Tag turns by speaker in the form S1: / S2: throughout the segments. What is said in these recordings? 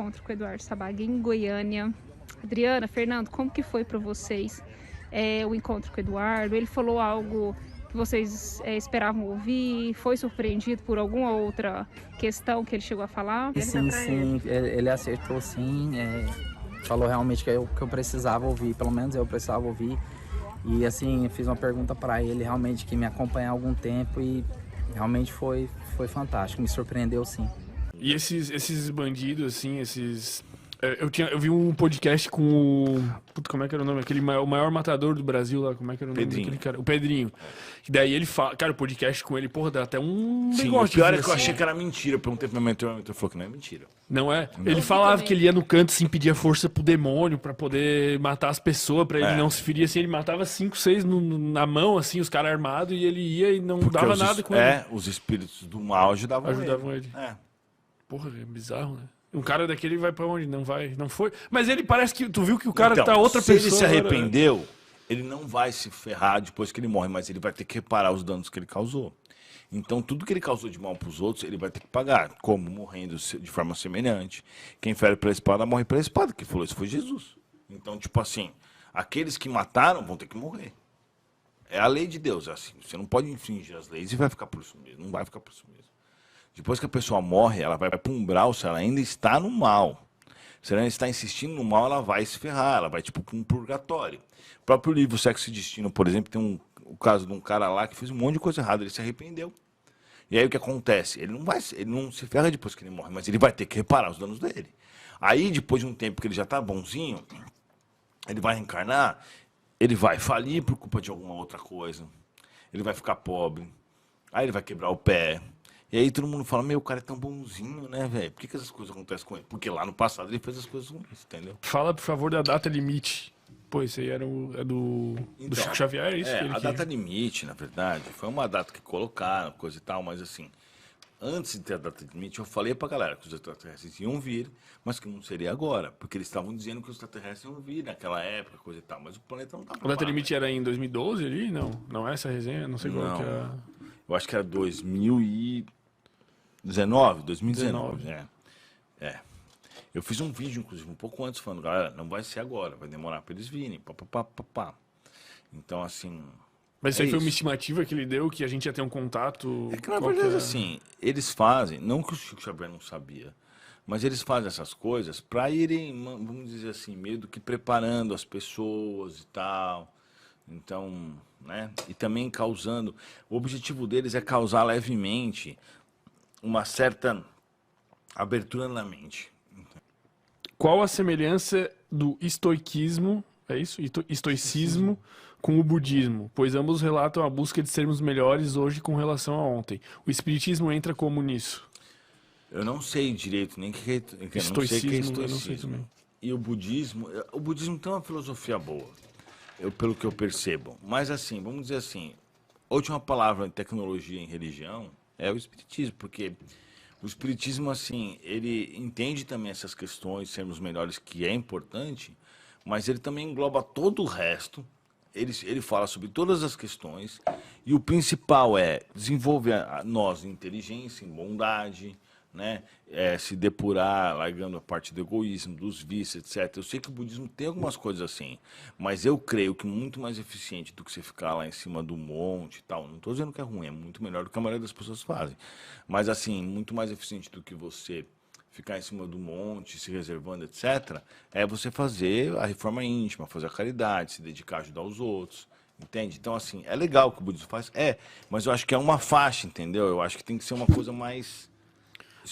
S1: encontro com o Eduardo Sabag em Goiânia. Adriana, Fernando, como que foi para vocês o encontro com o Eduardo? Ele falou algo que vocês esperavam ouvir? Foi surpreendido por alguma outra questão que ele chegou a falar?
S2: Sim, ele acertou sim, falou realmente que eu precisava ouvir, pelo menos eu precisava ouvir. E assim, eu fiz uma pergunta para ele, realmente, que me acompanha há algum tempo e realmente foi fantástico, me surpreendeu sim.
S3: E esses bandidos, assim, eu vi um podcast com o... Puta, como é que era o nome? O maior matador do Brasil lá, como é que era o nome daquele cara? O Pedrinho. E daí ele fala... Cara, o podcast com ele, porra, dá até um
S4: Sim,
S3: negócio.
S4: o pior é que eu achei que era mentira. Eu perguntei pro meu mentor, falou que não é mentira.
S3: Não é? Ele falava que ele ia no canto, assim, pedia força pro demônio pra poder matar as pessoas, pra ele não se ferir, assim. Ele matava 5, 6 na mão, assim, os caras armados, e ele ia e não dava nada com ele.
S4: Os espíritos do mal ajudavam
S3: ele. Porra, é bizarro, né? Um cara daquele vai pra onde? Não vai, não foi. Mas ele parece que... Tu viu que o cara
S4: então,
S3: tá outra pessoa...
S4: Se ele se arrependeu, ele não vai se ferrar depois que ele morre, mas ele vai ter que reparar os danos que ele causou. Então, tudo que ele causou de mal pros outros, ele vai ter que pagar. Como? Morrendo de forma semelhante. Quem fere pela espada, morre pela espada. Quem falou isso foi Jesus. Então, tipo assim, aqueles que mataram vão ter que morrer. É a lei de Deus, é assim. Você não pode infringir as leis e vai ficar por isso mesmo. Não vai ficar por isso mesmo. Depois que a pessoa morre, ela vai para um umbral se ela ainda está no mal. Se ela ainda está insistindo no mal, ela vai se ferrar, ela vai tipo para um purgatório. O próprio livro Sexo e Destino, por exemplo, tem o caso de um cara lá que fez um monte de coisa errada, ele se arrependeu. E aí o que acontece? Ele não se ferra depois que ele morre, mas ele vai ter que reparar os danos dele. Aí, depois de um tempo que ele já está bonzinho, ele vai reencarnar, ele vai falir por culpa de alguma outra coisa, ele vai ficar pobre, aí ele vai quebrar o pé. E aí todo mundo fala, o cara é tão bonzinho, né, velho? Por que essas coisas acontecem com ele? Porque lá no passado ele fez as coisas ruins, entendeu?
S3: Fala, por favor, da data limite. Pô, esse aí era do Chico Xavier, é isso?
S4: Data limite, na verdade, foi uma data que colocaram, coisa e tal, mas assim, antes de ter a data limite, eu falei pra galera que os extraterrestres iam vir, mas que não seria agora, porque eles estavam dizendo que os extraterrestres iam vir naquela época, coisa e tal, mas o planeta não estava.
S3: A data limite era em 2012 ali? Não, não é essa resenha? Não sei qual que era.
S4: Eu acho que era 2019. Eu fiz um vídeo, inclusive, um pouco antes, falando, galera, não vai ser agora, vai demorar para eles virem, papapá. Então, assim...
S3: Mas isso aí foi uma estimativa que ele deu, que a gente ia ter um contato...
S4: É que, na verdade, assim, eles fazem, não que o Chico Xavier não sabia, mas eles fazem essas coisas para irem, vamos dizer assim, meio do que preparando as pessoas e tal. Então, né? E também causando... O objetivo deles é causar levemente uma certa abertura na mente.
S3: Qual a semelhança do estoicismo, é isso? Estoicismo com o budismo? Pois ambos relatam a busca de sermos melhores hoje com relação a ontem. O espiritismo entra como nisso?
S4: Eu não sei direito nem que é estoicismo.
S3: Eu não sei também.
S4: E o budismo tem uma filosofia boa, pelo que eu percebo. Mas assim, vamos dizer assim, a última palavra em tecnologia, em religião, é o espiritismo, porque o espiritismo, assim, ele entende também essas questões, sermos melhores, que é importante, mas ele também engloba todo o resto, ele fala sobre todas as questões, e o principal é desenvolver nós em inteligência, em bondade, né? Se depurar, largando a parte do egoísmo, dos vícios, etc. Eu sei que o budismo tem algumas coisas assim, mas eu creio que muito mais eficiente do que você ficar lá em cima do monte e tal. Não estou dizendo que é ruim, é muito melhor do que a maioria das pessoas fazem. Mas assim, muito mais eficiente do que você ficar em cima do monte, se reservando, etc., é você fazer a reforma íntima, fazer a caridade, se dedicar a ajudar os outros. Entende? Então, assim, é legal o que o budismo faz? Mas eu acho que é uma faixa, entendeu? Eu acho que tem que ser uma coisa mais...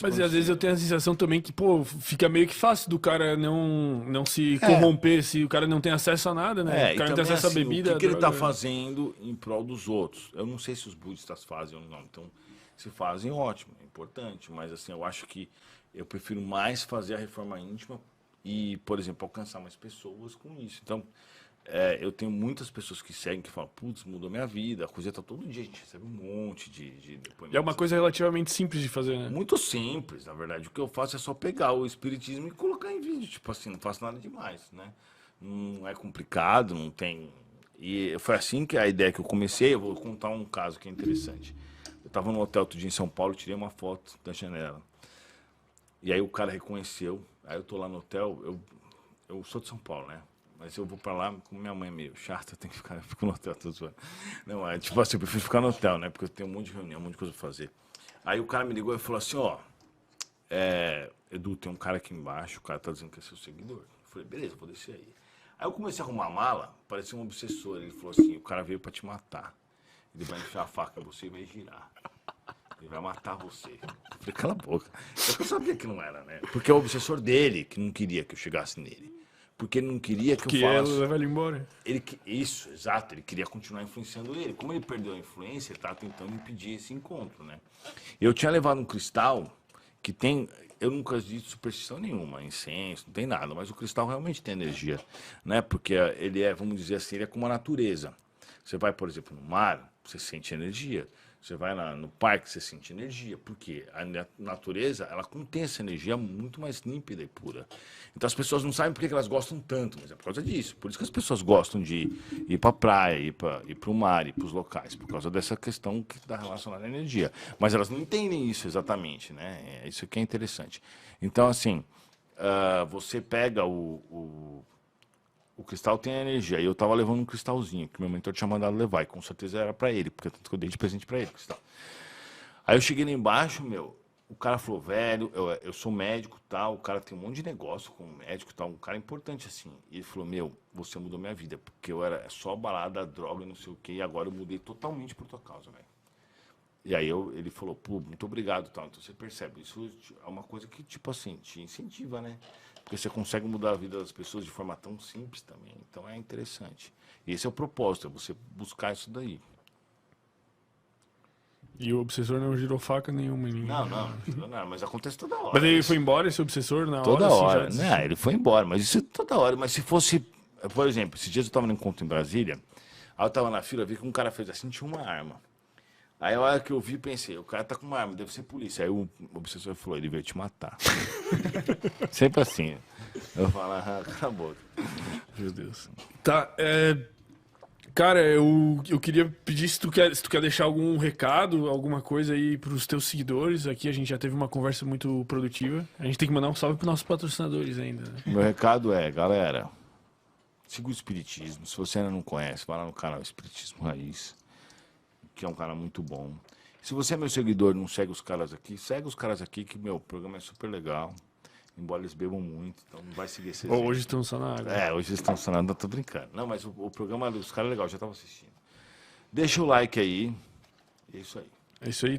S3: Mas às vezes eu tenho a sensação também que, fica meio que fácil do cara não se corromper se o cara não tem acesso a nada, né? O cara não tem acesso a bebida.
S4: O que ele está fazendo em prol dos outros? Eu não sei se os budistas fazem ou não. Então, se fazem, ótimo, é importante. Mas, assim, eu acho que eu prefiro mais fazer a reforma íntima e, por exemplo, alcançar mais pessoas com isso. Então, eu tenho muitas pessoas que seguem, que falam, putz, mudou minha vida, a coisa tá todo dia, a gente recebe um monte de depoimentos.
S3: E é uma coisa relativamente simples de fazer, né?
S4: Muito simples, na verdade. O que eu faço é só pegar o espiritismo e colocar em vídeo, tipo assim, não faço nada demais, né? Não é complicado, não tem... E foi assim que a ideia que eu comecei, eu vou contar um caso que é interessante. Eu estava no hotel outro dia em São Paulo, tirei uma foto da janela. E aí o cara reconheceu, Aí eu tô lá no hotel, eu sou de São Paulo, né? Mas eu vou pra lá, como minha mãe é meio chata, eu tenho que ficar, eu fico no hotel todos os anos. Não, é tipo assim, eu prefiro ficar no hotel, né? Porque eu tenho um monte de reunião, um monte de coisa pra fazer. Aí o cara me ligou e falou assim, ó, Edu, tem um cara aqui embaixo, o cara tá dizendo que é seu seguidor. Eu falei, beleza, vou descer aí. Aí eu comecei a arrumar a mala, parecia um obsessor. Ele falou assim, o cara veio pra te matar. Ele vai enfiar a faca em você e vai girar. Ele vai matar você. Eu falei, cala a boca. Eu sabia que não era, né? Porque é o obsessor dele que não queria que eu chegasse nele. Porque ele não queria que eu falasse...
S3: Que levar ele embora.
S4: Isso, exato. Ele queria continuar influenciando ele. Como ele perdeu a influência, ele estava tentando impedir esse encontro, né? Eu tinha levado um cristal que tem... Eu nunca disse superstição nenhuma, incenso, não tem nada. Mas o cristal realmente tem energia, né? Porque ele é, vamos dizer assim, ele é como a natureza. Você vai, por exemplo, no mar, você sente energia. Você vai no parque, você sente energia. Porque a natureza, ela contém essa energia muito mais límpida e pura. Então as pessoas não sabem por que elas gostam tanto, mas é por causa disso. Por isso que as pessoas gostam de ir para a praia, ir para o mar, ir para os locais. Por causa dessa questão que está relacionada à energia. Mas elas não entendem isso exatamente, né? É isso que é interessante. Então, assim, você pega o cristal tem a energia. E eu tava levando um cristalzinho, que meu mentor tinha mandado levar. E com certeza era pra ele, porque tanto que eu dei de presente pra ele, o cristal. Aí eu cheguei lá embaixo, o cara falou, velho, eu sou médico e tal, o cara tem um monte de negócio com médico e tal, um cara importante assim. E ele falou, você mudou minha vida, porque eu era só balada, droga, não sei o quê, e agora eu mudei totalmente por tua causa, velho. E aí ele falou, pô, muito obrigado e tal. Então você percebe, isso é uma coisa que, tipo assim, te incentiva, né? Porque você consegue mudar a vida das pessoas de forma tão simples também. Então é interessante. E esse é o propósito, é você buscar isso daí.
S3: E o obsessor não girou faca nenhuma em ninguém.
S4: Não, mas acontece toda hora.
S3: Mas ele foi embora, esse obsessor, na
S4: toda
S3: hora?
S4: Toda hora, né? Ele foi embora, mas isso é toda hora. Mas se fosse, por exemplo, esses dias eu estava no encontro em Brasília, aí eu estava na fila, vi que um cara fez assim, tinha uma arma. Aí a hora que eu vi, pensei, o cara tá com uma arma, deve ser polícia. Aí o obsessor falou, ele veio te matar. Sempre assim. Eu falo, cala a boca.
S3: Meu Deus. Tá, cara, eu queria pedir se tu quer deixar algum recado, alguma coisa aí pros teus seguidores. Aqui a gente já teve uma conversa muito produtiva. A gente tem que mandar um salve pros nossos patrocinadores ainda, né?
S4: Meu recado é, galera, siga o Espiritismo. Se você ainda não conhece, vai lá no canal Espiritismo Raiz, que é um cara muito bom. Se você é meu seguidor e não segue os caras aqui, segue os caras aqui, que o programa é super legal. Embora eles bebam muito, então não vai seguir esse
S3: Hoje estão só na água.
S4: Hoje eles estão só na água, tô brincando. Não, mas o programa dos caras é legal, já tava assistindo. Deixa o like aí. É isso aí.
S3: É isso aí.